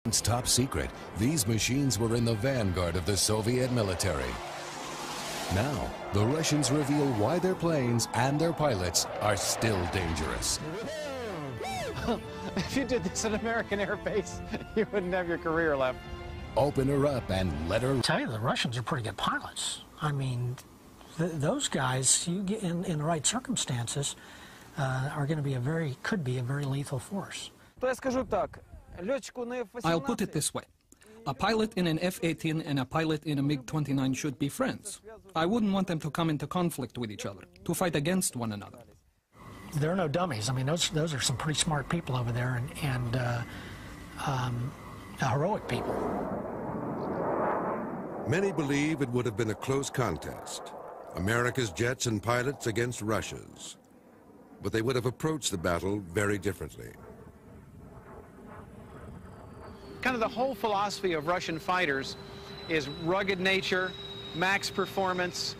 Top secret, these machines were in the vanguard of the Soviet military. Now, the Russians reveal why their planes and their pilots are still dangerous. If you did this at American Air Base, you wouldn't have your career left. Open her up and let her... I tell you, the Russians are pretty good pilots. I mean, those guys, you get in the right circumstances, are going to be could be a very lethal force. I'll put it this way. A pilot in an F-18 and a pilot in a MiG-29 should be friends. I wouldn't want them to come into conflict with each other, to fight against one another. There are no dummies. I mean, those are some pretty smart people over there and heroic people. Many believe it would have been a close contest. America's jets and pilots against Russia's. But they would have approached the battle very differently. Kind of the whole philosophy of Russian fighters is rugged nature, max performance,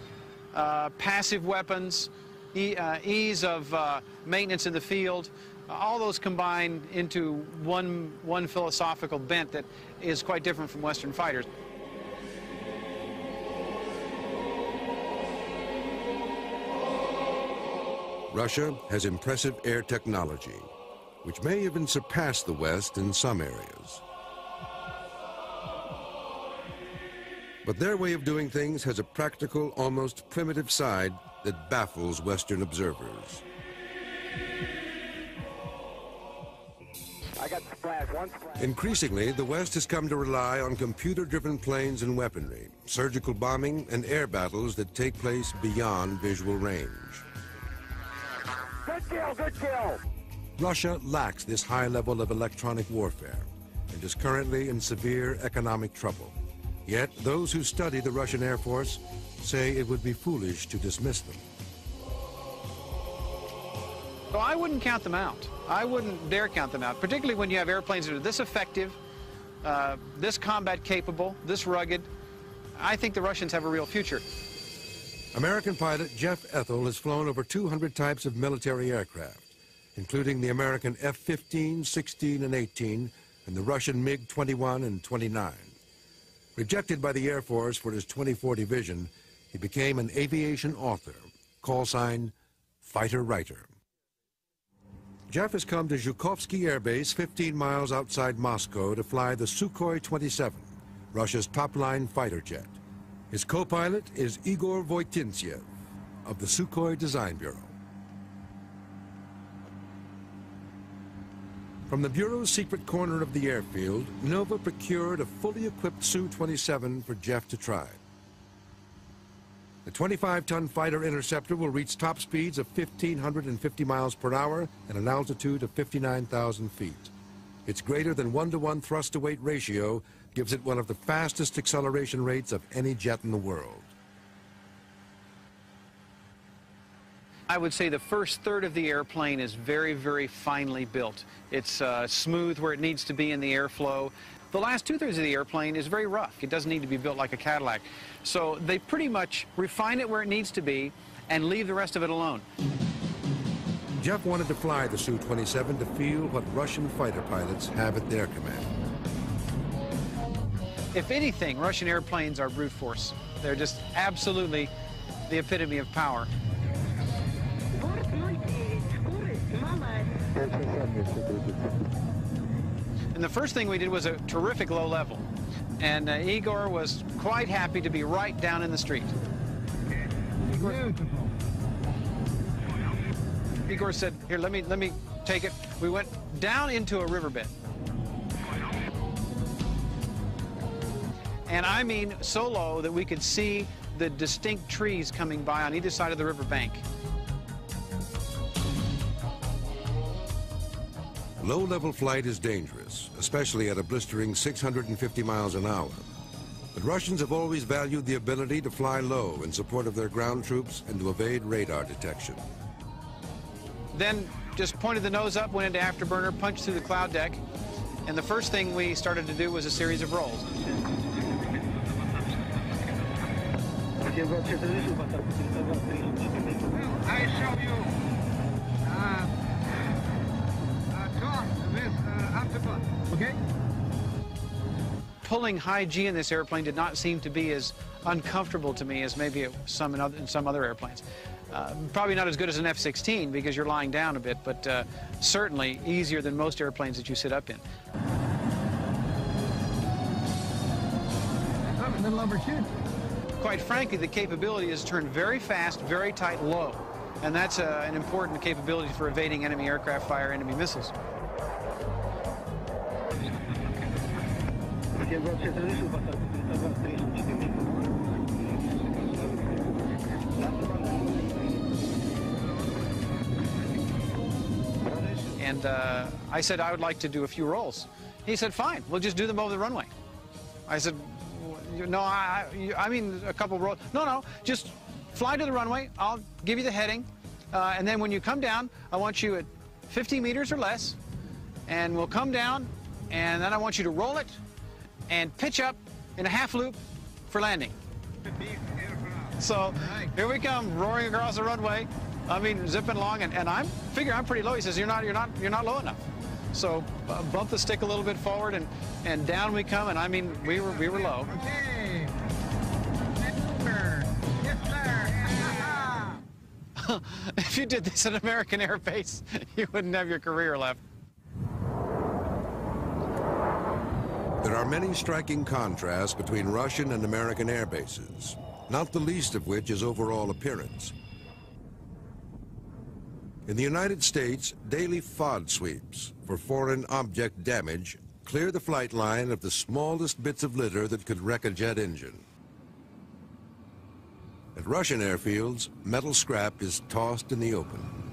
passive weapons, ease of maintenance in the field. All those combined into one philosophical bent that is quite different from Western fighters. Russia has impressive air technology, which may even surpass the West in some areas. But their way of doing things has a practical, almost primitive side that baffles Western observers. Increasingly, the West has come to rely on computer-driven planes and weaponry, surgical bombing, and air battles that take place beyond visual range. Good kill, good kill! Russia lacks this high level of electronic warfare and is currently in severe economic trouble. Yet, those who study the Russian Air Force say it would be foolish to dismiss them. So I wouldn't count them out. I wouldn't dare count them out, particularly when you have airplanes that are this effective, this combat capable, this rugged. I think the Russians have a real future. American pilot Jeff Ethel has flown over 200 types of military aircraft, including the American F-15, 16, and 18, and the Russian MiG-21 and 29. Rejected by the Air Force for his 2040 vision, he became an aviation author, call sign Fighter Writer. Jeff has come to Zhukovsky Air Base 15 miles outside Moscow to fly the Sukhoi 27, Russia's top-line fighter jet. His co-pilot is Igor Voitintsev of the Sukhoi Design Bureau. From the Bureau's secret corner of the airfield, Nova procured a fully equipped Su-27 for Jeff to try. The 25-ton fighter interceptor will reach top speeds of 1,550 miles per hour and an altitude of 59,000 feet. Its greater than 1-to-1 thrust-to-weight ratio gives it one of the fastest acceleration rates of any jet in the world. I would say the first third of the airplane is very, very finely built. It's smooth where it needs to be in the airflow. The last two-thirds of the airplane is very rough. It doesn't need to be built like a Cadillac. So they pretty much refine it where it needs to be and leave the rest of it alone. Jeff wanted to fly the Su-27 to feel what Russian fighter pilots have at their command. If anything, Russian airplanes are brute force. They're just absolutely the epitome of power. And the first thing we did was a terrific low level. And Igor was quite happy to be right down in the street. Igor said, here, let me take it. We went down into a riverbed. And I mean so low that we could see the distinct trees coming by on either side of the riverbank. Low-level flight is dangerous, especially at a blistering 650 miles an hour. But Russians have always valued the ability to fly low in support of their ground troops and to evade radar detection. Then just pointed the nose up, went into afterburner, punched through the cloud deck, and the first thing we started to do was a series of rolls. I show you turn with afterburn, okay? pulling high G in this airplane did not seem to be as uncomfortable to me as maybe in some other airplanes. Probably not as good as an F-16 because you're lying down a bit, but certainly easier than most airplanes that you sit up in. A little overshoot. Quite frankly, the capability is to turn very fast, very tight, low. And that's an important capability for evading enemy aircraft fire, enemy missiles. And I said I would like to do a few rolls. He said, fine, we'll just do them over the runway. I said, no, I mean a couple rolls. No, just fly to the runway. I'll give you the heading. And then when you come down, I want you at 50 meters or less. And we'll come down, and then I want you to roll it and pitch up in a half loop for landing. So here we come, roaring across the runway. I mean, zipping along, and I figure I'm pretty low. He says, you're not low enough. So bump the stick a little bit forward, and down we come. And I mean, we were low. Okay. Yes, sir. If you did this at American Air Base, you wouldn't have your career left. There are many striking contrasts between Russian and American air bases, not the least of which is overall appearance. In the United States, daily FOD sweeps for foreign object damage clear the flight line of the smallest bits of litter that could wreck a jet engine. At Russian airfields, metal scrap is tossed in the open.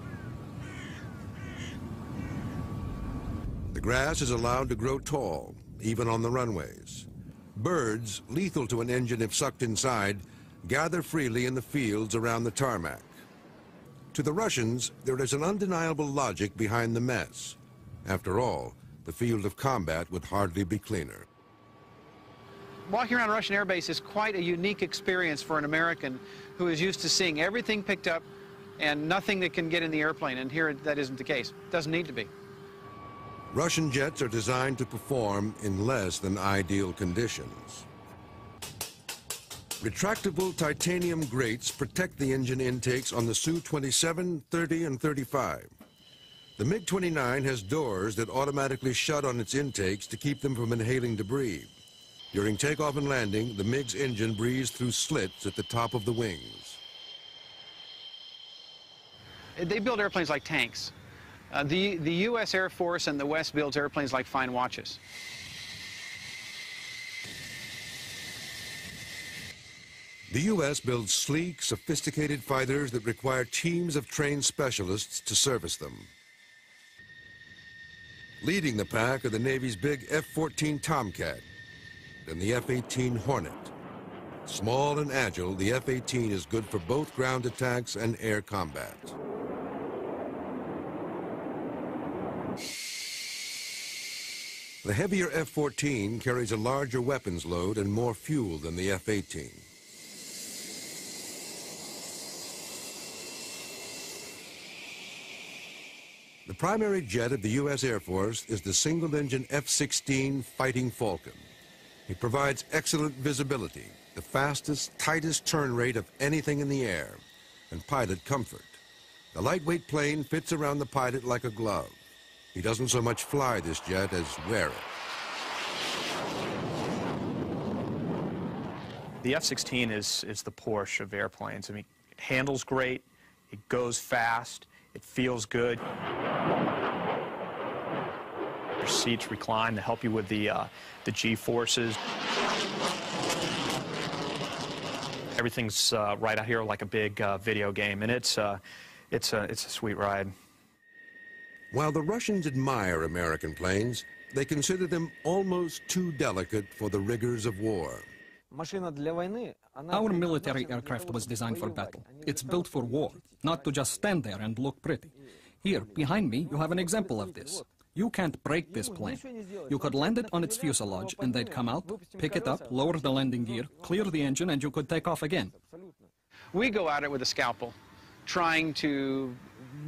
The grass is allowed to grow tall, even on the runways. Birds, lethal to an engine if sucked inside, gather freely in the fields around the tarmac. To the Russians, there is an undeniable logic behind the mess. After all, the field of combat would hardly be cleaner. Walking around a Russian air base is quite a unique experience for an American who is used to seeing everything picked up and nothing that can get in the airplane, and here that isn't the case. It doesn't need to be. Russian jets are designed to perform in less than ideal conditions. Retractable titanium grates protect the engine intakes on the Su-27, 30, and 35. The MiG-29 has doors that automatically shut on its intakes to keep them from inhaling debris. During takeoff and landing, the MiG's engine breathes through slits at the top of the wings. They build airplanes like tanks. The U.S. Air Force and the West builds airplanes like fine watches. The U.S. builds sleek, sophisticated fighters that require teams of trained specialists to service them. Leading the pack are the Navy's big F-14 Tomcat and the F-18 Hornet. Small and agile, the F-18 is good for both ground attacks and air combat. The heavier F-14 carries a larger weapons load and more fuel than the F-18. The primary jet of the U.S. Air Force is the single-engine F-16 Fighting Falcon. It provides excellent visibility, the fastest, tightest turn rate of anything in the air, and pilot comfort. The lightweight plane fits around the pilot like a glove. He doesn't so much fly this jet as wear it. The F-16 is the Porsche of airplanes. I mean, it handles great, it goes fast, it feels good. Your seats recline to help you with the G-forces. Everything's right out here like a big video game, and it's a sweet ride. While the Russians admire American planes, they consider them almost too delicate for the rigors of war. Our military aircraft was designed for battle. It's built for war, not to just stand there and look pretty. Here, behind me, you have an example of this. You can't break this plane. You could land it on its fuselage, and they'd come out, pick it up, lower the landing gear, clear the engine, and you could take off again. We go at it with a scalpel, trying to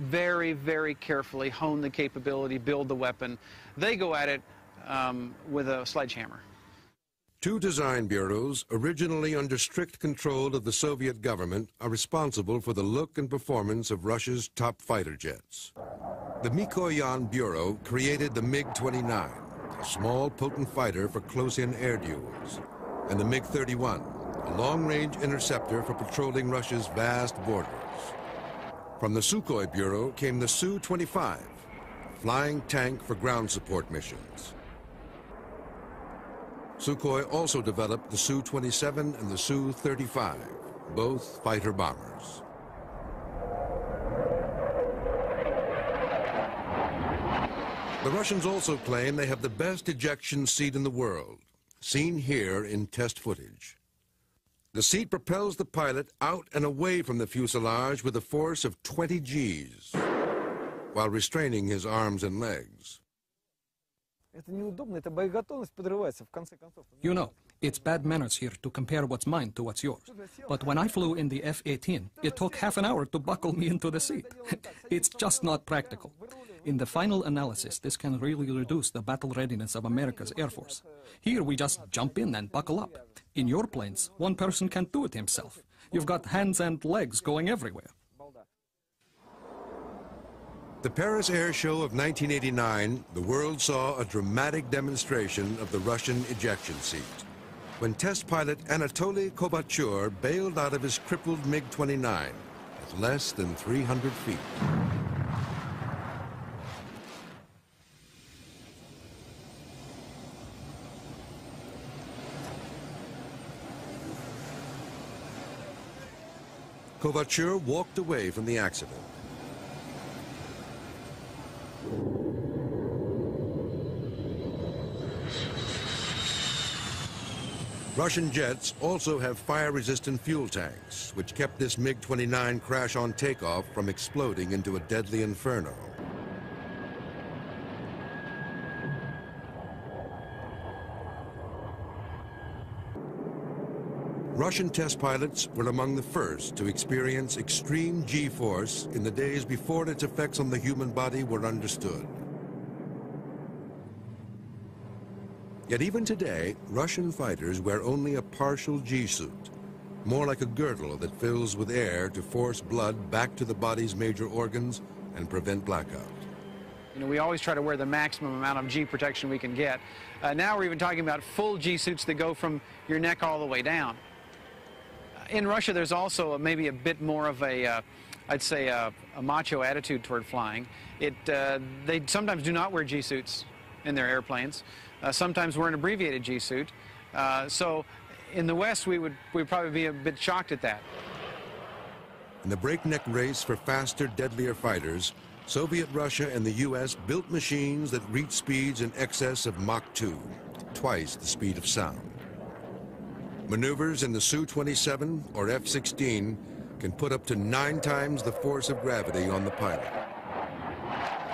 very, very carefully hone the capability, build the weapon. They go at it with a sledgehammer. Two design bureaus, originally under strict control of the Soviet government, are responsible for the look and performance of Russia's top fighter jets. The Mikoyan Bureau created the MiG-29, a small, potent fighter for close-in air duels, and the MiG-31, a long-range interceptor for patrolling Russia's vast borders. From the Sukhoi Bureau came the Su-25, a flying tank for ground support missions. Sukhoi also developed the Su-27 and the Su-35, both fighter bombers. The Russians also claim they have the best ejection seat in the world, seen here in test footage. The seat propels the pilot out and away from the fuselage with a force of 20 Gs, while restraining his arms and legs. You know, it's bad manners here to compare what's mine to what's yours. But when I flew in the F-18, it took half an hour to buckle me into the seat. It's just not practical. In the final analysis, this can really reduce the battle readiness of America's Air Force. Here we just jump in and buckle up. In your planes, one person can't do it himself. You've got hands and legs going everywhere. The Paris Air Show of 1989, the world saw a dramatic demonstration of the Russian ejection seat, when test pilot Anatoly Kovalyov bailed out of his crippled MiG-29 at less than 300 feet. Kovalyov walked away from the accident. Russian jets also have fire-resistant fuel tanks, which kept this MiG-29 crash on takeoff from exploding into a deadly inferno. Russian test pilots were among the first to experience extreme G-force in the days before its effects on the human body were understood. Yet even today, Russian fighters wear only a partial G-suit, more like a girdle that fills with air to force blood back to the body's major organs and prevent blackout. You know, we always try to wear the maximum amount of G protection we can get. Now we're even talking about full G-suits that go from your neck all the way down. In Russia, there's also maybe a bit more of a, I'd say, a macho attitude toward flying. They sometimes do not wear G-suits in their airplanes. Sometimes we're an abbreviated G-suit. So in the West, we'd probably be a bit shocked at that. In the breakneck race for faster, deadlier fighters, Soviet Russia and the U.S. built machines that reach speeds in excess of Mach 2, twice the speed of sound. Maneuvers in the Su-27 or F-16 can put up to 9 times the force of gravity on the pilot.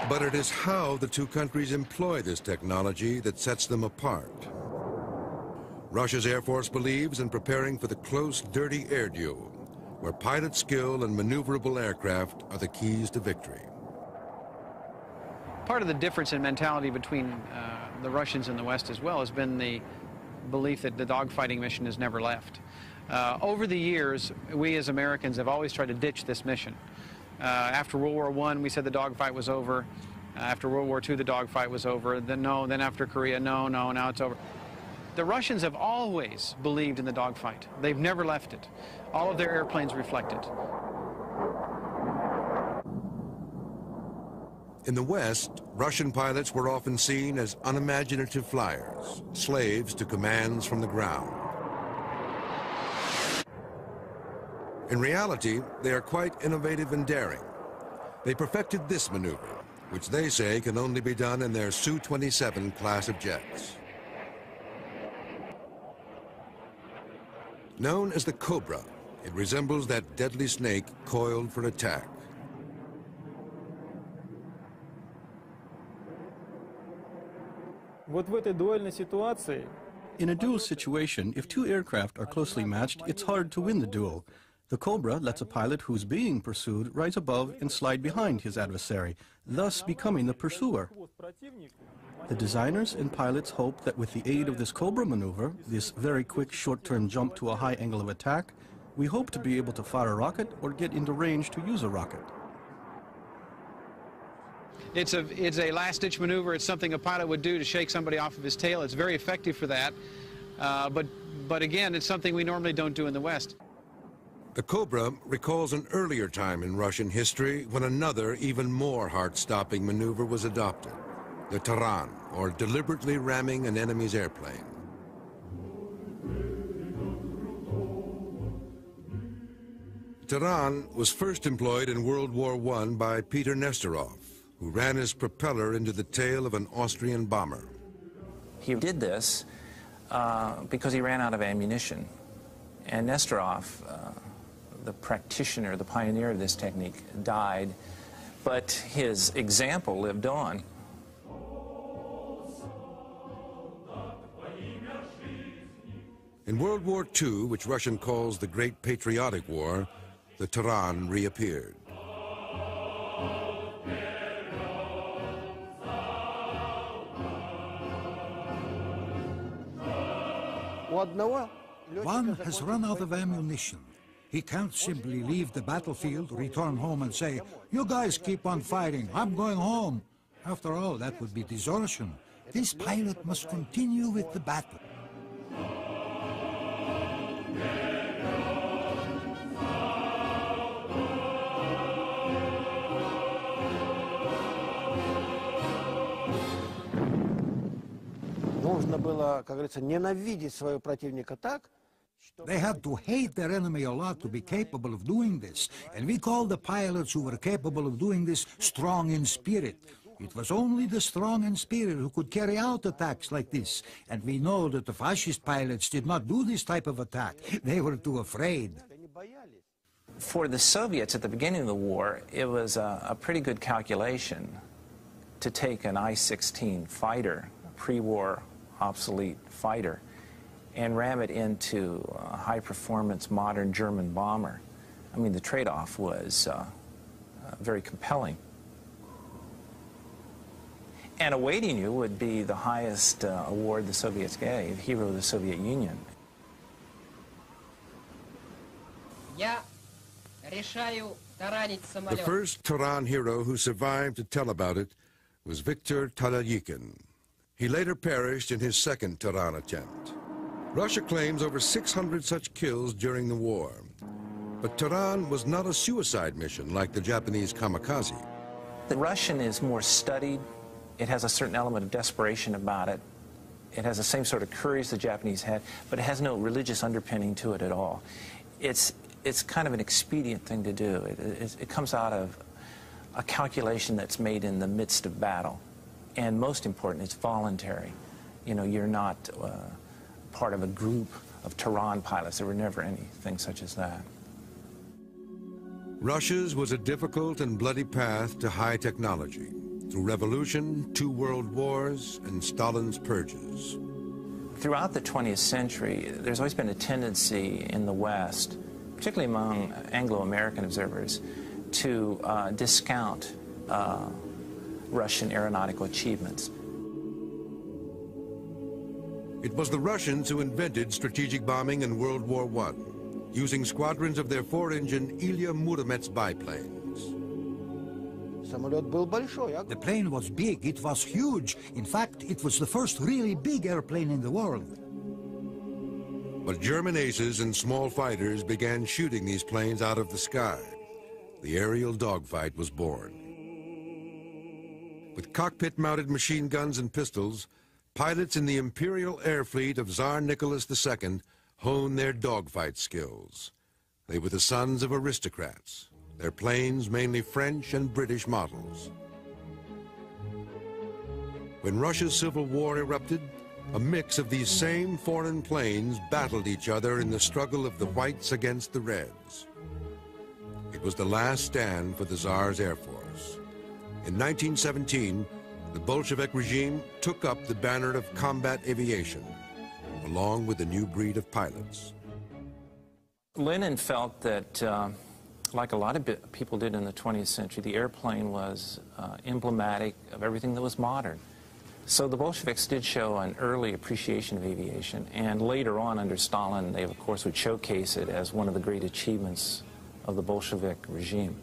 But it is how the two countries employ this technology that sets them apart. Russia's Air Force believes in preparing for the close, dirty air duel, where pilot skill and maneuverable aircraft are the keys to victory. Part of the difference in mentality between the Russians and the West as well has been the belief that the dogfighting mission has never left. Over the years, we as Americans have always tried to ditch this mission. After World War I, we said the dogfight was over. After World War II, the dogfight was over. Then no, then after Korea, no, now it's over. The Russians have always believed in the dogfight. They've never left it. All of their airplanes reflect it. In the West, Russian pilots were often seen as unimaginative flyers, slaves to commands from the ground. In reality, they are quite innovative and daring. They perfected this maneuver, which they say can only be done in their Su-27 class of jets. Known as the Cobra, it resembles that deadly snake coiled for attack. In a duel situation, if two aircraft are closely matched, it's hard to win the duel. The Cobra lets a pilot who's being pursued rise above and slide behind his adversary, thus becoming the pursuer. The designers and pilots hoped that with the aid of this Cobra maneuver, this very quick short-term jump to a high angle of attack, we hope to be able to fire a rocket or get into range to use a rocket. It's a last-ditch maneuver. It's something a pilot would do to shake somebody off of his tail. It's very effective for that. But again, it's something we normally don't do in the West. The Cobra recalls an earlier time in Russian history when another, even more heart-stopping maneuver was adopted. The Taran, or deliberately ramming an enemy's airplane. Taran was first employed in World War I by Peter Nesterov, who ran his propeller into the tail of an Austrian bomber. He did this because he ran out of ammunition. And Nesterov, the practitioner, the pioneer of this technique, died, but his example lived on. In World War II, which Russian calls the Great Patriotic War, the Taran reappeared. One has run out of ammunition. He can't simply leave the battlefield, return home and say, "You guys keep on fighting, I'm going home." After all, that would be desertion. This pilot must continue with the battle. They had to hate their enemy a lot to be capable of doing this, and we call the pilots who were capable of doing this strong in spirit. It was only the strong in spirit who could carry out attacks like this, and we know that the fascist pilots did not do this type of attack. They were too afraid. For the Soviets at the beginning of the war, it was a pretty good calculation to take an I-16 fighter, a pre-war obsolete fighter, and ram it into a high-performance modern German bomber. I mean, the trade-off was very compelling. And awaiting you would be the highest award the Soviets gave, Hero of the Soviet Union. The first Taran hero who survived to tell about it was Viktor Talaryikin. He later perished in his second Taran attempt. Russia claims over 600 such kills during the war. But Taran was not a suicide mission like the Japanese kamikaze. The Russian is more studied. It has a certain element of desperation about it. It has the same sort of courage the Japanese had, but it has no religious underpinning to it at all. It's kind of an expedient thing to do. It comes out of a calculation that's made in the midst of battle. And most important, it's voluntary. You know, you're not part of a group of Taran pilots. There were never anything such as that. Russia's was a difficult and bloody path to high technology, through revolution, 2 world wars, and Stalin's purges. Throughout the 20th century, there's always been a tendency in the West, particularly among Anglo-American observers, to discount Russian aeronautical achievements. It was the Russians who invented strategic bombing in World War I, using squadrons of their 4-engine Ilya Muromets biplanes. The plane was big, it was huge. In fact, it was the first really big airplane in the world. But German aces and small fighters began shooting these planes out of the sky. The aerial dogfight was born. With cockpit-mounted machine guns and pistols, pilots in the Imperial Air Fleet of Tsar Nicholas II honed their dogfight skills. They were the sons of aristocrats, their planes mainly French and British models. When Russia's Civil War erupted, a mix of these same foreign planes battled each other in the struggle of the whites against the reds. It was the last stand for the Tsar's Air Force. In 1917, the Bolshevik regime took up the banner of combat aviation, along with a new breed of pilots. Lenin felt that, like a lot of people did in the 20th century, the airplane was emblematic of everything that was modern. So the Bolsheviks did show an early appreciation of aviation, and later on under Stalin, they of course would showcase it as one of the great achievements of the Bolshevik regime.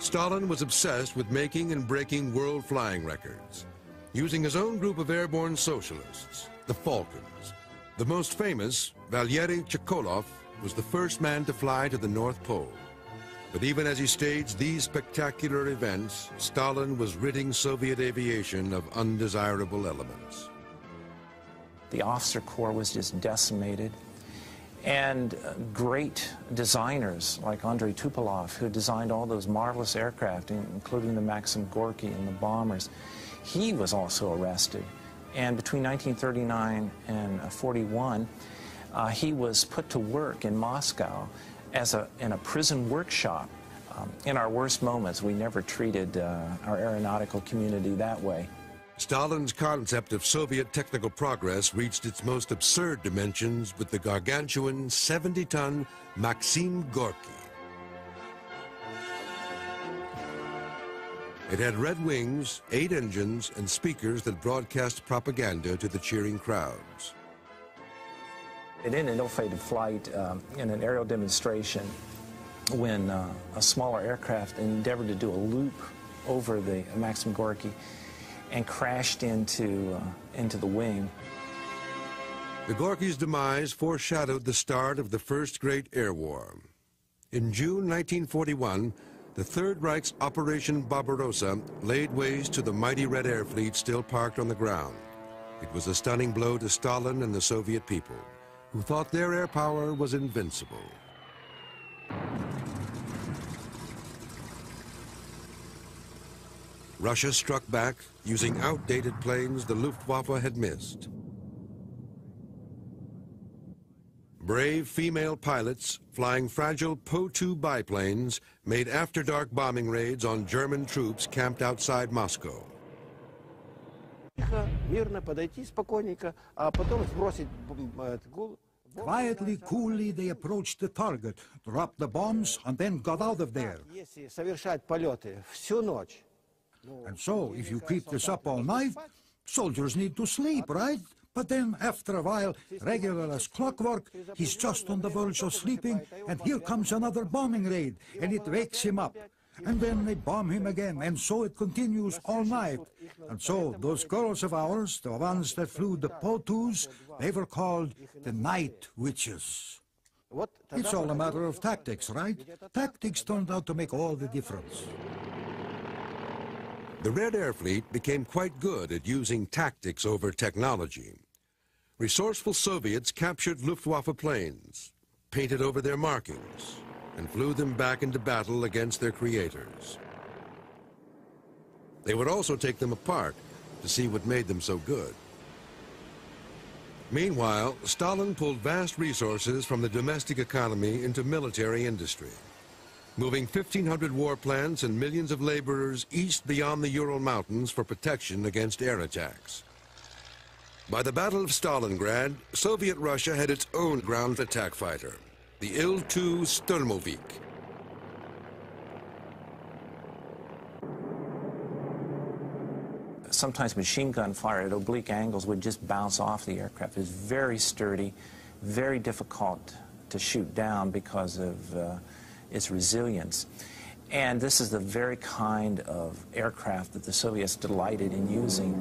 Stalin was obsessed with making and breaking world flying records, using his own group of airborne socialists, the Falcons. The most famous, Valery Chekolov, was the first man to fly to the North Pole. But even as he staged these spectacular events, Stalin was ridding Soviet aviation of undesirable elements. The officer corps was just decimated. And great designers like Andrei Tupolev, who designed all those marvelous aircraft, including the Maxim Gorky and the bombers, he was also arrested. And between 1939 and 41, he was put to work in Moscow in a prison workshop. In our worst moments, we never treated our aeronautical community that way. Stalin's concept of Soviet technical progress reached its most absurd dimensions with the gargantuan 70-ton Maxim Gorky. It had red wings, 8 engines, and speakers that broadcast propaganda to the cheering crowds. It ended in ill-fated flight in an aerial demonstration when a smaller aircraft endeavored to do a loop over the Maxim Gorky and crashed into the wing. The Gorky's demise foreshadowed the start of the First Great Air War. In June 1941, the Third Reich's Operation Barbarossa laid waste to the mighty Red Air Fleet still parked on the ground. It was a stunning blow to Stalin and the Soviet people, who thought their air power was invincible. Russia struck back using outdated planes the Luftwaffe had missed. Brave female pilots flying fragile Po-2 biplanes made after-dark bombing raids on German troops camped outside Moscow. Quietly, coolly, they approached the target, dropped the bombs, and then got out of there. And so, if you keep this up all night, soldiers need to sleep, right? But then, after a while, regular as clockwork, he's just on the verge of sleeping, and here comes another bombing raid, and it wakes him up. And then they bomb him again, and so it continues all night. And so, those girls of ours, the ones that flew the Po-2s, they were called the Night Witches. It's all a matter of tactics, right? Tactics turned out to make all the difference. The Red Air Fleet became quite good at using tactics over technology. Resourceful Soviets captured Luftwaffe planes, painted over their markings, and flew them back into battle against their creators. They would also take them apart to see what made them so good. Meanwhile, Stalin pulled vast resources from the domestic economy into military industry, moving 1,500 warplanes and millions of laborers east beyond the Ural Mountains for protection against air attacks. By the Battle of Stalingrad, Soviet Russia had its own ground attack fighter, the Il-2 Sturmovik. Sometimes machine gun fire at oblique angles would just bounce off the aircraft. It was very sturdy, very difficult to shoot down because of its resilience. And this is the very kind of aircraft that the Soviets delighted in using.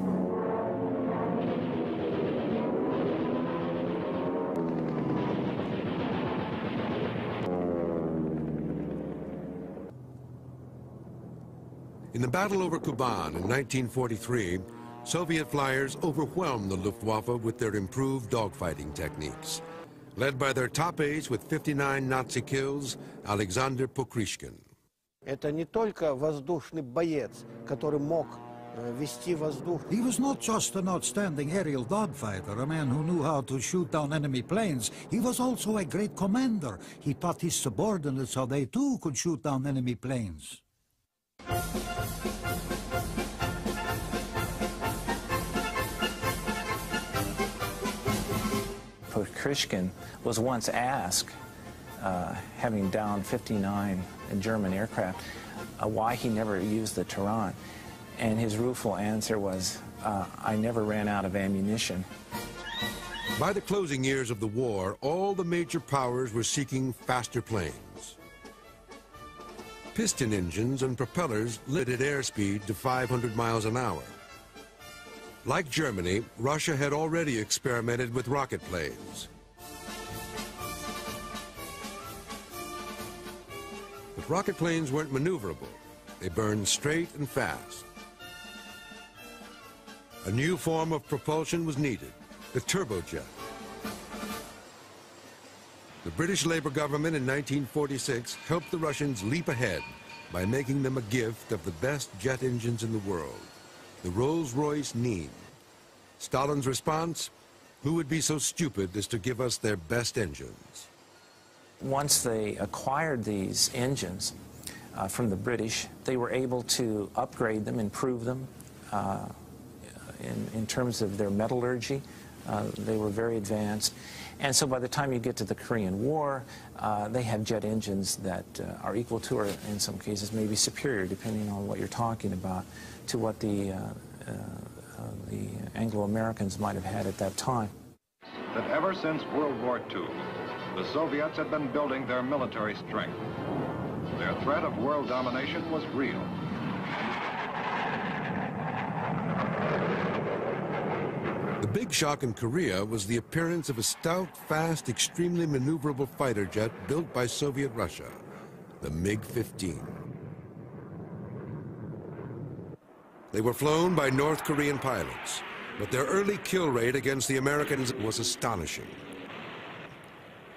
In the battle over Kuban in 1943, Soviet flyers overwhelmed the Luftwaffe with their improved dogfighting techniques, led by their top ace with 59 Nazi kills, Alexander Pokrishkin. Это не только воздушный боец, который мог He was not just an outstanding aerial dogfighter, a man who knew how to shoot down enemy planes. He was also a great commander. He taught his subordinates how they too could shoot down enemy planes. Krishkin was once asked, having downed 59 German aircraft, why he never used the Tehran. And his rueful answer was, I never ran out of ammunition. By the closing years of the war, all the major powers were seeking faster planes. Piston engines and propellers limited airspeed to 500 miles an hour. Like Germany, Russia had already experimented with rocket planes. But rocket planes weren't maneuverable. They burned straight and fast. A new form of propulsion was needed, the turbojet. The British Labour government in 1946 helped the Russians leap ahead by making them a gift of the best jet engines in the world, the Rolls-Royce Nîmes. Stalin's response? Who would be so stupid as to give us their best engines? Once they acquired these engines from the British, they were able to upgrade them, improve them. In terms of their metallurgy, they were very advanced. And so by the time you get to the Korean War, they have jet engines that are equal to, or in some cases maybe superior, depending on what you're talking about, to what the Anglo-Americans might have had at that time. That ever since World War II, the Soviets had been building their military strength. Their threat of world domination was real. The big shock in Korea was the appearance of a stout, fast, extremely maneuverable fighter jet built by Soviet Russia, the MiG-15. They were flown by North Korean pilots, but their early kill rate against the Americans was astonishing.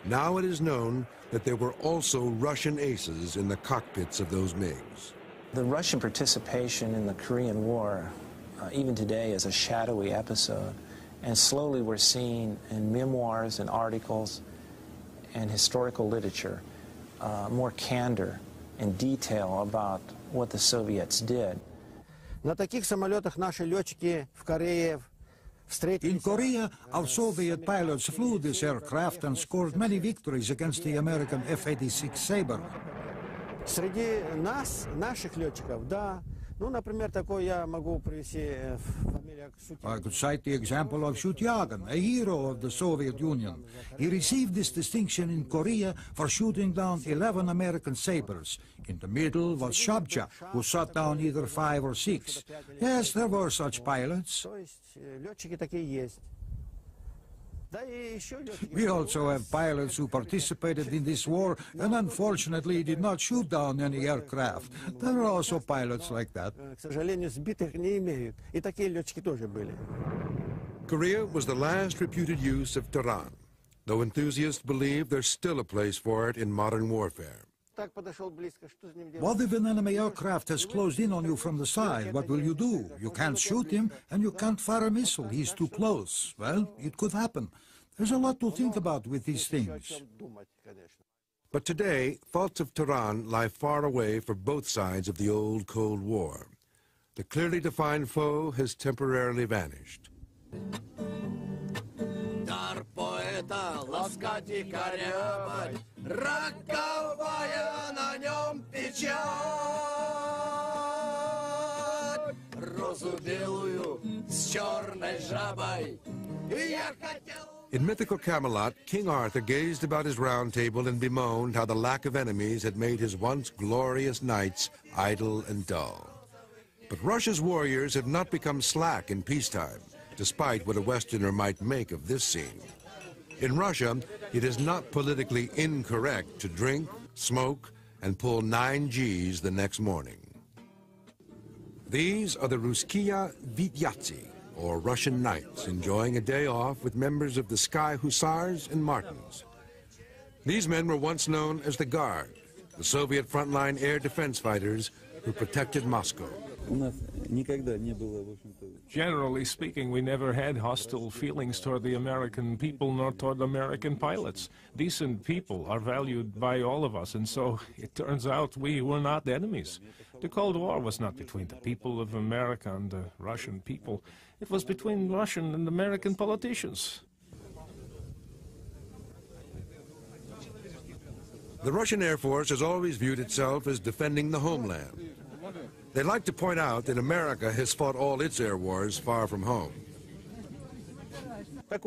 Now it is known that there were also Russian aces in the cockpits of those MiGs. The Russian participation in the Korean War, even today, is a shadowy episode. And slowly we're seeing in memoirs and articles and historical literature more candor and detail about what the Soviets did. На таких самолетах наши летчики в Корее встретились. In Korea, our Soviet pilots flew this aircraft and scored many victories against the American F-86 Sabre. Среди нас, наших летчиков, да. Ну, например, такой я могу привести фамилия Шутягин. I could cite the example of Shutyagan, a hero of the Soviet Union. He received this distinction in Korea for shooting down 11 American Sabres. In the middle was Shabcha, who shot down either 5 or 6. Yes, there were such pilots. То есть летчики такие есть. We also have pilots who participated in this war and unfortunately did not shoot down any aircraft. There are also pilots like that. К сожалению, сбитых не имеют. И такие летчики тоже были. Korea was the last reputed use of Tehran, though enthusiasts believe there's still a place for it in modern warfare. What if an enemy aircraft has closed in on you from the side? What will you do? You can't shoot him and you can't fire a missile. He's too close. Well, it could happen. There's a lot to think about with these things. But today, faults of Tehran lie far away for both sides of the old Cold War. The clearly defined foe has temporarily vanished. Дар поэта ласкать и корябать, роковая на нем печать. Розу белую с черной жабой я хотел. In mythical Camelot, King Arthur gazed about his round table and bemoaned how the lack of enemies had made his once glorious knights idle and dull. But Russia's warriors have not become slack in peacetime, despite what a Westerner might make of this scene. In Russia, it is not politically incorrect to drink, smoke, and pull 9 Gs the next morning. These are the Ruskiya Vityatsi, or Russian knights, enjoying a day off with members of the Sky Hussars and Martins. These men were once known as the Guard, the Soviet frontline air defense fighters who protected Moscow. Generally speaking, we never had hostile feelings toward the American people nor toward American pilots. Decent people are valued by all of us, and so it turns out we were not enemies. The Cold War was not between the people of America and the Russian people. It was between Russian and American politicians. The Russian Air Force has always viewed itself as defending the homeland. They like to point out that America has fought all its air wars far from home. The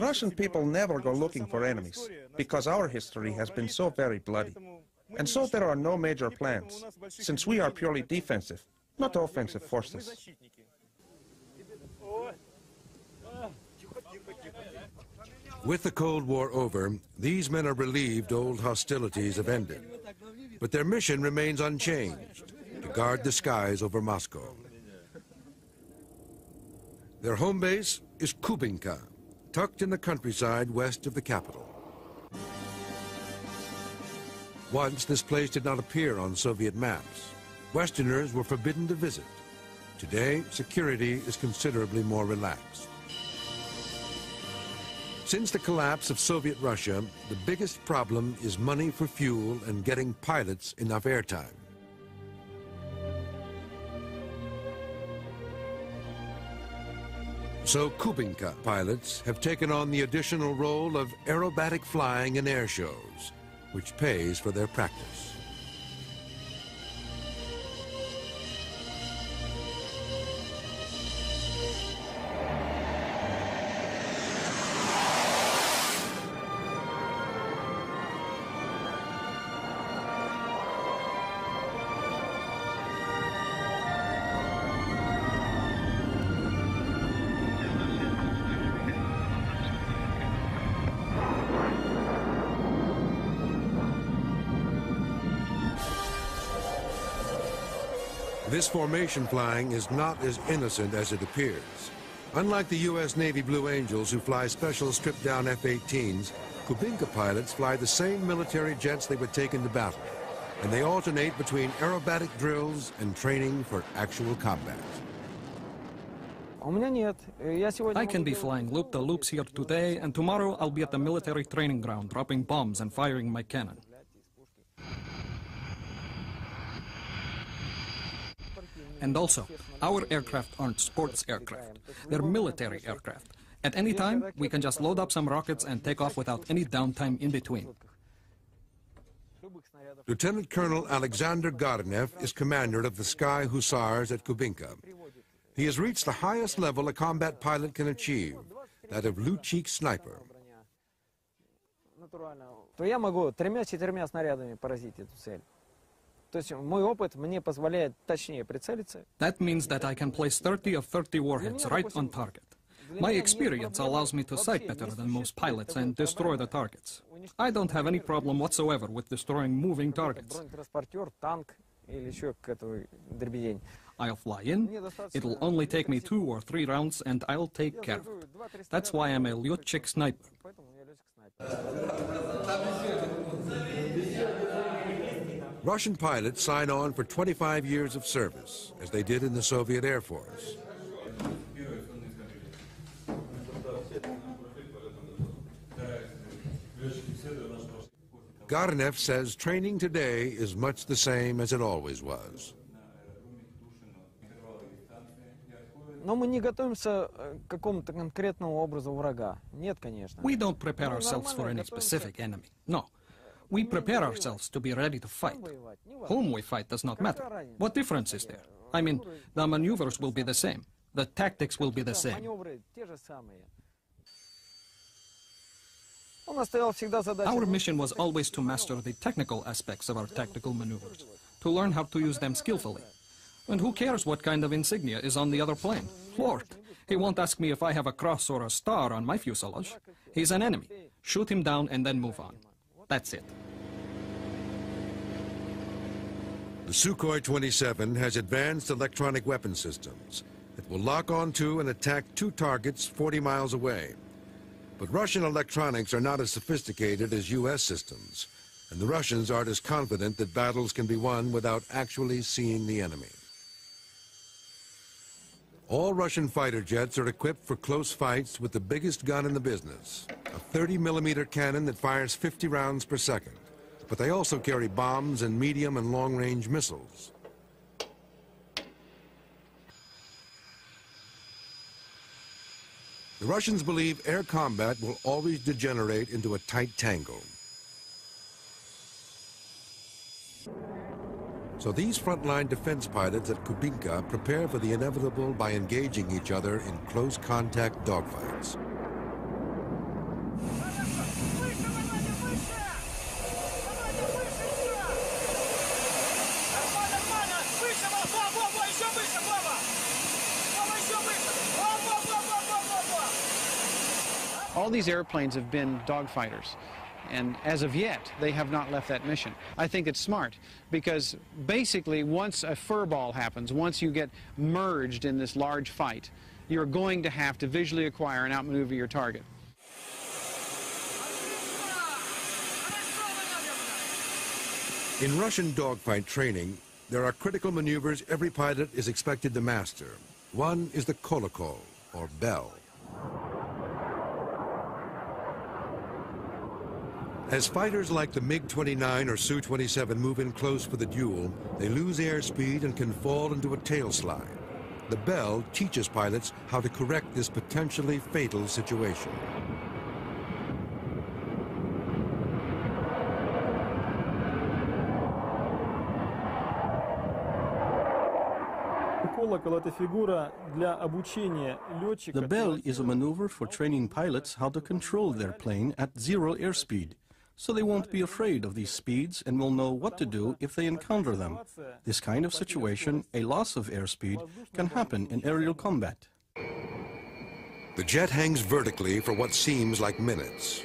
Russian people never go looking for enemies, because our history has been so very bloody. And so there are no major plans, since we are purely defensive, not offensive forces. With the Cold War over, these men are relieved old hostilities have ended. But their mission remains unchanged, to guard the skies over Moscow. Their home base is Kubinka, tucked in the countryside west of the capital. Once, this place did not appear on Soviet maps. Westerners were forbidden to visit. Today, security is considerably more relaxed. Since the collapse of Soviet Russia, the biggest problem is money for fuel and getting pilots enough airtime. So Kubinka pilots have taken on the additional role of aerobatic flying in air shows, which pays for their practice. This formation flying is not as innocent as it appears. Unlike the U.S. Navy Blue Angels, who fly special stripped-down F-18s, Kubinka pilots fly the same military jets they would take into battle, and they alternate between aerobatic drills and training for actual combat. I can be flying loop-the-loops here today, and tomorrow I'll be at the military training ground, dropping bombs and firing my cannon. And also, our aircraft aren't sports aircraft. They're military aircraft. At any time, we can just load up some rockets and take off without any downtime in between. Lieutenant Colonel Alexander Garnev is commander of the Sky Hussars at Kubinka. He has reached the highest level a combat pilot can achieve, that of Luchik sniper. Я могу 3-4 снарядами поразить эту цель. То есть мой опыт мне позволяет точнее прицелиться. That means that I can place 30 of 30 warheads right on target. My experience allows me to sight better than most pilots and destroy the targets. I don't have any problem whatsoever with destroying moving targets. I'll fly in, it'll only take me 2 or 3 rounds, and I'll take care of it. That's why I'm a Lyotchik sniper. Russian pilots sign on for 25 years of service, as they did in the Soviet Air Force. Garnev says training today is much the same as it always was. Но мы не готовимся к какому-то конкретному образу врага. Нет, конечно. We don't prepare ourselves for any specific enemy. No. We prepare ourselves to be ready to fight. Whom we fight does not matter. What difference is there? I mean, the maneuvers will be the same. The tactics will be the same. Our mission was always to master the technical aspects of our tactical maneuvers, to learn how to use them skillfully. And who cares what kind of insignia is on the other plane? Lord, he won't ask me if I have a cross or a star on my fuselage. He's an enemy. Shoot him down and then move on. That's it. The Sukhoi 27 has advanced electronic weapon systems that will lock onto and attack 2 targets 40 miles away. But Russian electronics are not as sophisticated as U.S. systems. and the Russians aren't as confident that battles can be won without actually seeing the enemy. All Russian fighter jets are equipped for close fights with the biggest gun in the business, a 30-millimeter cannon that fires 50 rounds per second. But they also carry bombs and medium and long-range missiles. The Russians believe air combat will always degenerate into a tight tangle. So these frontline defense pilots at Kubinka prepare for the inevitable by engaging each other in close contact dogfights. All these airplanes have been dogfighters, and as of yet, they have not left that mission. I think it's smart, because basically once a furball happens, once you get merged in this large fight, you're going to have to visually acquire and outmaneuver your target. In Russian dogfight training, there are critical maneuvers every pilot is expected to master. One is the kolokol, or bell. As fighters like the MiG-29 or Su-27 move in close for the duel, they lose airspeed and can fall into a tail slide. The bell teaches pilots how to correct this potentially fatal situation. The bell is a maneuver for training pilots how to control their plane at zero airspeed, so they won't be afraid of these speeds and will know what to do if they encounter them. This kind of situation, a loss of airspeed, can happen in aerial combat. The jet hangs vertically for what seems like minutes.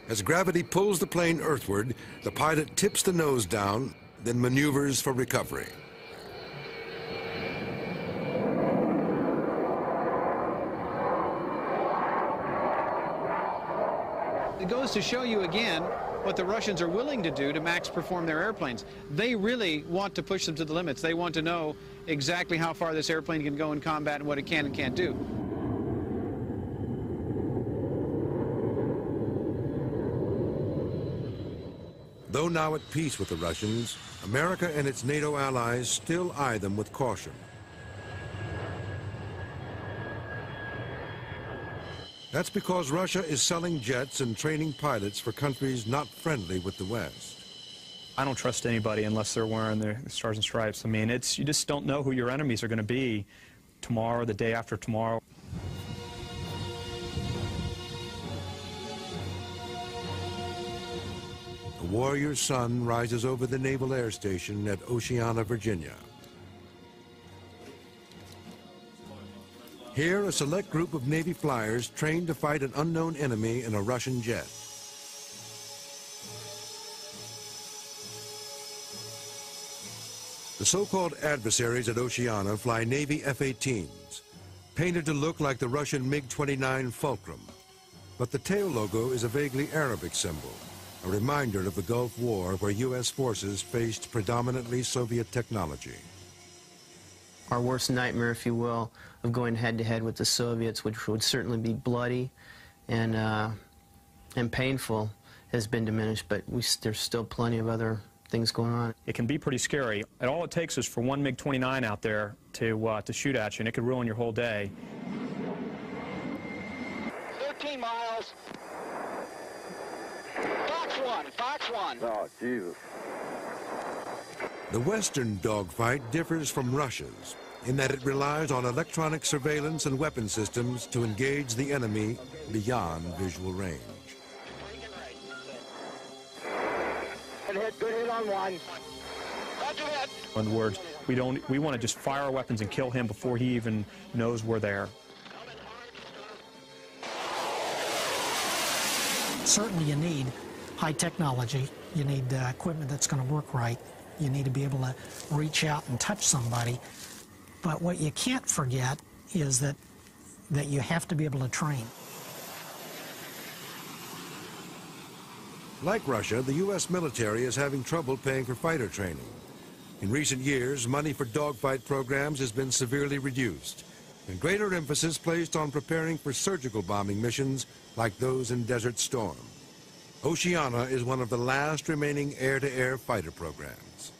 As gravity pulls the plane earthward, the pilot tips the nose down, then maneuvers for recovery. It goes to show you again what the Russians are willing to do to max perform their airplanes. They really want to push them to the limits. They want to know exactly how far this airplane can go in combat and what it can and can't do. Though now at peace with the Russians, America and its NATO allies still eye them with caution. That's because Russia is selling jets and training pilots for countries not friendly with the West. I don't trust anybody unless they're wearing their stars and stripes. I mean, you just don't know who your enemies are going to be tomorrow, the day after tomorrow. A warrior sun rises over the Naval Air Station at Oceana, Virginia. Here, a select group of Navy flyers trained to fight an unknown enemy in a Russian jet. The so-called adversaries at Oceana fly Navy F-18s, painted to look like the Russian MiG-29 Fulcrum. But the tail logo is a vaguely Arabic symbol, a reminder of the Gulf War where U.S. forces faced predominantly Soviet technology. Our worst nightmare, if you will, of going head-to-head with the Soviets, which would certainly be bloody and painful, has been diminished, but there's still plenty of other things going on. It can be pretty scary. And all it takes is for one MiG-29 out there to shoot at you, and it could ruin your whole day. 13 miles. Fox 1. Oh, Jesus. The Western dogfight differs from Russia's in that it relies on electronic surveillance and weapon systems to engage the enemy beyond visual range. Good hit on one. In other words, we want to just fire our weapons and kill him before he even knows we're there. Certainly you need high technology. You need equipment that's going to work right. You need to be able to reach out and touch somebody. But what you can't forget is that you have to be able to train. Like Russia, the U.S. military is having trouble paying for fighter training. In recent years, money for dogfight programs has been severely reduced, and greater emphasis placed on preparing for surgical bombing missions like those in Desert Storm. Oceana is one of the last remaining air-to-air fighter programs.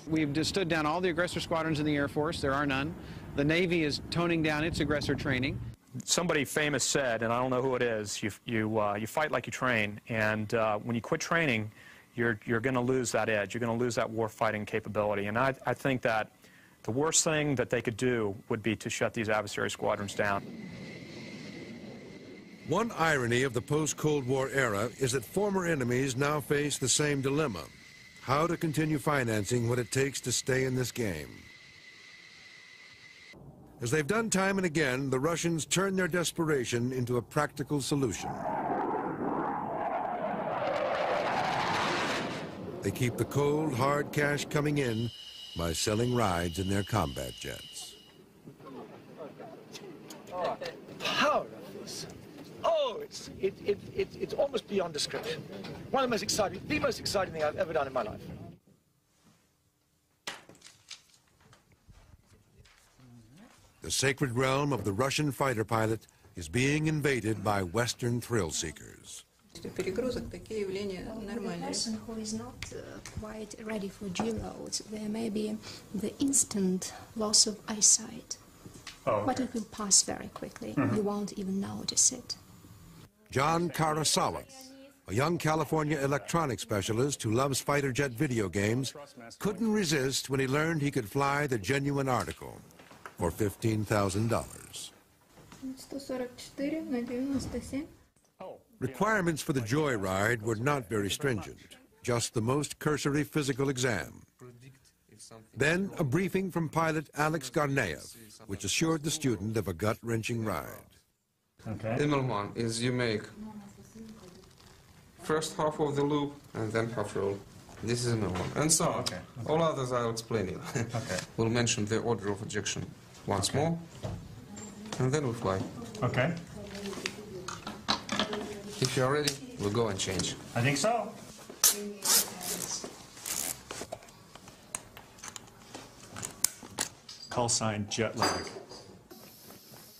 We've just stood down all the aggressor squadrons in the Air Force. There are none. The Navy is toning down its aggressor training. Somebody famous said, and I don't know who it is, you fight like you train, and when you quit training, you're going to lose that edge. You're going to lose that war-fighting capability. And I think that the worst thing that they could do would be to shut these adversary squadrons down. One irony of the post-Cold War era is that former enemies now face the same dilemma: how to continue financing what it takes to stay in this game. As they've done time and again, the Russians turn their desperation into a practical solution. They keep the cold, hard cash coming in by selling rides in their combat jets. Power of this. Oh, it's almost beyond description. One of the most exciting thing I've ever done in my life. The sacred realm of the Russian fighter pilot is being invaded by Western thrill seekers. A person who is not quite ready for G-loads, there may be the instant loss of eyesight. Oh, okay. But it will pass very quickly. You won't even notice it. John Karasawa, a young California electronics specialist who loves fighter jet video games, couldn't resist when he learned he could fly the genuine article for $15,000. Requirements for the joyride were not very stringent, just the most cursory physical exam. Then a briefing from pilot Alex Garneyev, which assured the student of a gut-wrenching ride. Okay. ML1 is you make first half of the loop and then half roll. This is ML1. And so on. Okay. All others I'll explain you. Okay. We'll mention the order of ejection once more, and then we'll fly. Okay. If you're ready, we'll go and change. I think so. Call sign jet lag.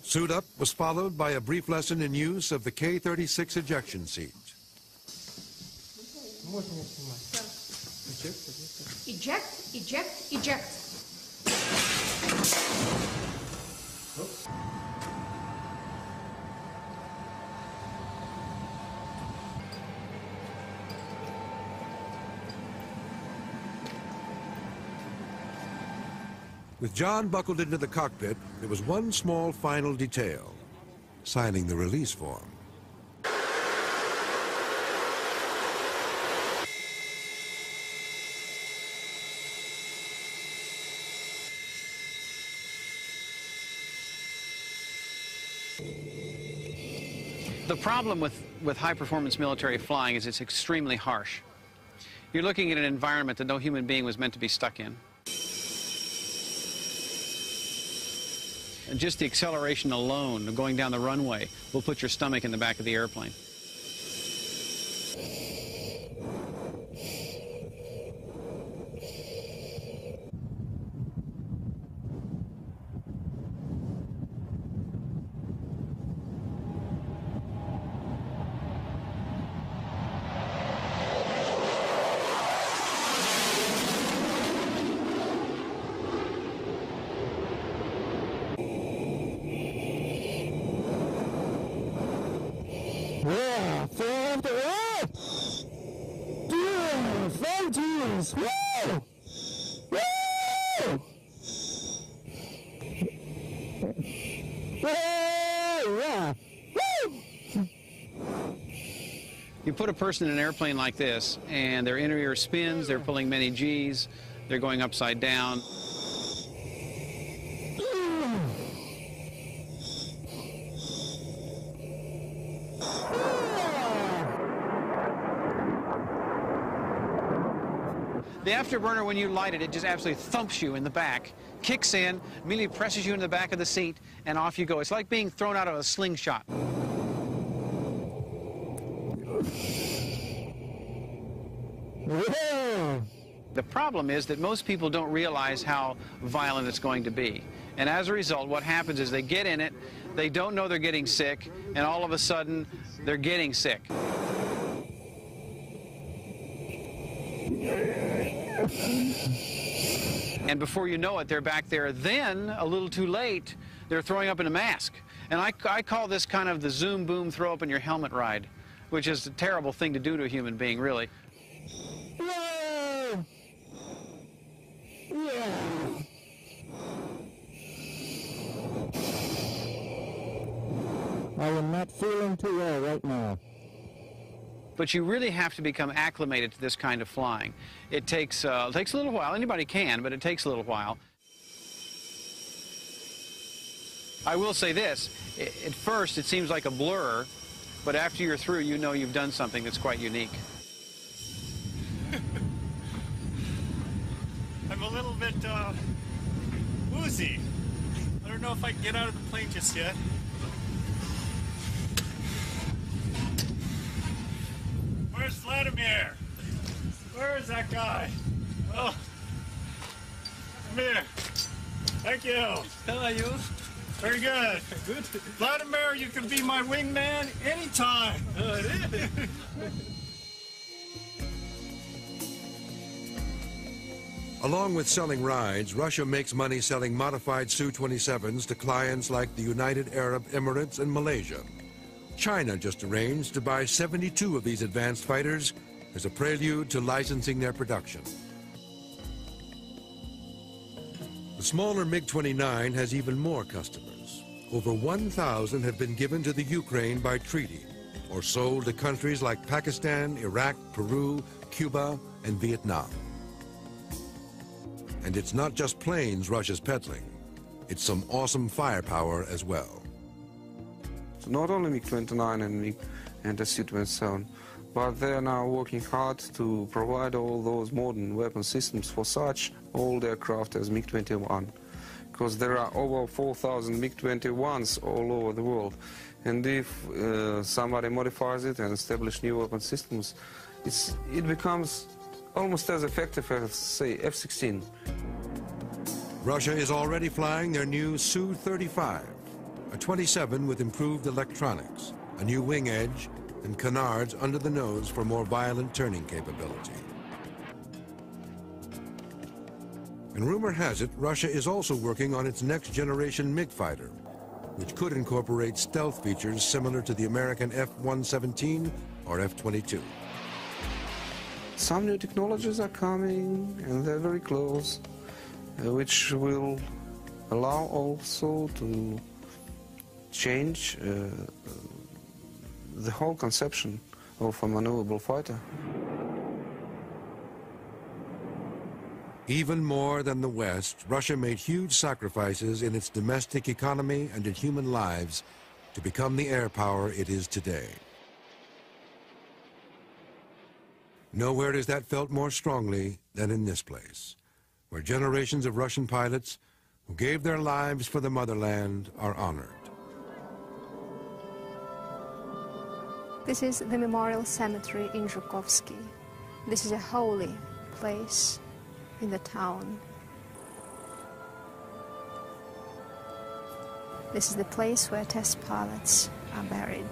Suit up was followed by a brief lesson in use of the K-36 ejection seat. Eject, eject, eject. With John buckled into the cockpit, there was one small final detail: signing the release form. The problem with high-performance military flying is it's extremely harsh. You're looking at an environment that no human being was meant to be stuck in. And just the acceleration alone of going down the runway will put your stomach in the back of the airplane. Yeah, fourth, oh! Dude, 40s, woo! Woo! Yeah, woo! You put a person in an airplane like this, and their inner ear spins, they're pulling many G's, they're going upside down. The afterburner, when you light it, it just absolutely thumps you in the back, kicks in, immediately presses you in the back of the seat, and off you go. It's like being thrown out of a slingshot. Whoa! The problem is that most people don't realize how violent it's going to be. And as a result, what happens is they get in it, they don't know they're getting sick, and all of a sudden, they're getting sick. And before you know it, they're back there. Then, a little too late, they're throwing up in a mask. And I call this kind of the zoom, boom, throw up in your helmet ride, which is a terrible thing to do to a human being, really. Whoa! Yeah! I am not feeling too well right now. But you really have to become acclimated to this kind of flying. It takes a little while. Anybody can, but it takes a little while. I will say this. At first, it seems like a blur, but after you're through, you know you've done something that's quite unique. I'm a little bit woozy. I don't know if I can get out of the plane just yet. Where's Vladimir? Where is that guy? Oh, come here. Thank you. How are you? Very good. Good. Vladimir, you can be my wingman anytime. Oh, it is. Along with selling rides, Russia makes money selling modified Su-27s to clients like the United Arab Emirates and Malaysia. China just arranged to buy 72 of these advanced fighters as a prelude to licensing their production. The smaller MiG-29 has even more customers. Over 1,000 have been given to the Ukraine by treaty or sold to countries like Pakistan, Iraq, Peru, Cuba, and Vietnam. And it's not just planes Russia's peddling. It's some awesome firepower as well. So not only MiG-29 and the Su-27, but they are now working hard to provide all those modern weapon systems for such old aircraft as MiG-21. Because there are over 4,000 MiG-21s all over the world. And if somebody modifies it and establishes new weapon systems, it becomes almost as effective as, say, F-16. Russia is already flying their new Su-35, a 27 with improved electronics, a new wing edge, and canards under the nose for more violent turning capability. And rumor has it, Russia is also working on its next generation MiG fighter, which could incorporate stealth features similar to the American F-117 or F-22. Some new technologies are coming, and they're very close, which will allow also to change the whole conception of a maneuverable fighter. Even more than the West, Russia made huge sacrifices in its domestic economy and in human lives to become the air power it is today. Nowhere is that felt more strongly than in this place, where generations of Russian pilots who gave their lives for the motherland are honored. This is the Memorial Cemetery in Zhukovsky. This is a holy place in the town. This is the place where test pilots are buried.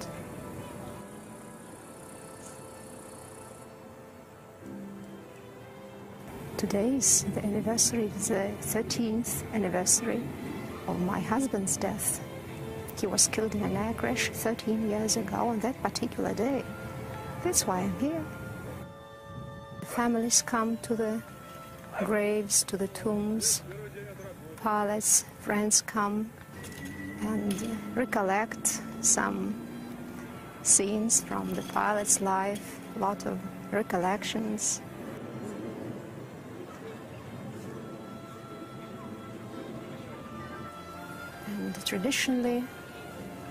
Today is the anniversary, the 13th anniversary of my husband's death. He was killed in an air crash 13 years ago on that particular day. That's why I'm here. The families come to the graves, to the tombs. Pilots, friends come and recollect some scenes from the pilot's life, a lot of recollections. And traditionally,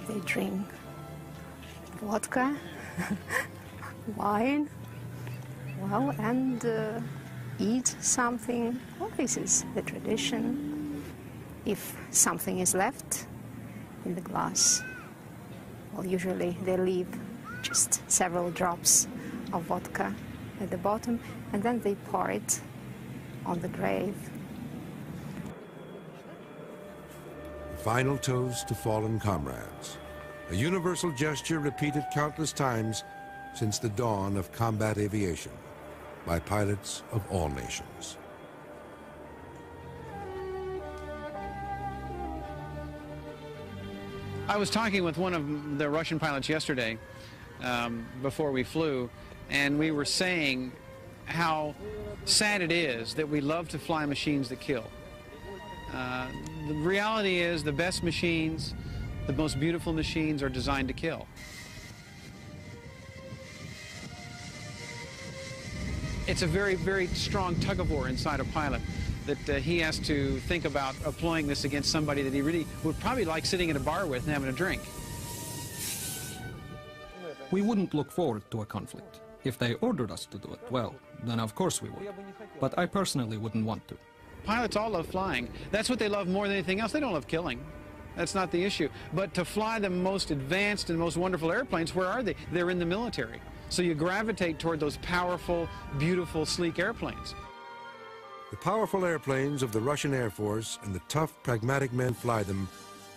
they drink vodka, wine, well, and eat something. Well, this is the tradition. If something is left in the glass, well, usually they leave just several drops of vodka at the bottom, and then they pour it on the grave. The final toast to fallen comrades, a universal gesture repeated countless times since the dawn of combat aviation by pilots of all nations. I was talking with one of the Russian pilots yesterday before we flew, and we were saying how sad it is that we love to fly machines that kill. The reality is the best machines, the most beautiful machines are designed to kill. It's a very, very strong tug-of-war inside a pilot that he has to think about employing this against somebody that he really would probably like sitting in a bar with and having a drink. We wouldn't look forward to a conflict. If they ordered us to do it, well, then of course we would. But I personally wouldn't want to. Pilots all love flying. That's what they love more than anything else. They don't love killing. That's not the issue. But to fly the most advanced and most wonderful airplanes, where are they? They're in the military. So you gravitate toward those powerful, beautiful, sleek airplanes. The powerful airplanes of the Russian Air Force and the tough, pragmatic men who fly them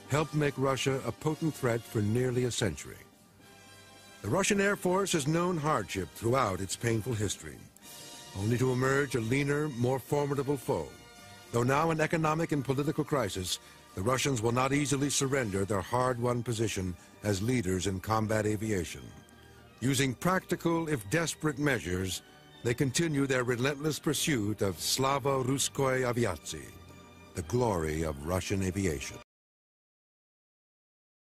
helped make Russia a potent threat for nearly a century. The Russian Air Force has known hardship throughout its painful history, only to emerge a leaner, more formidable foe. Though now in economic and political crisis, the Russians will not easily surrender their hard-won position as leaders in combat aviation. Using practical, if desperate, measures, they continue their relentless pursuit of Slava Ruskoy Aviatsy, the glory of Russian aviation.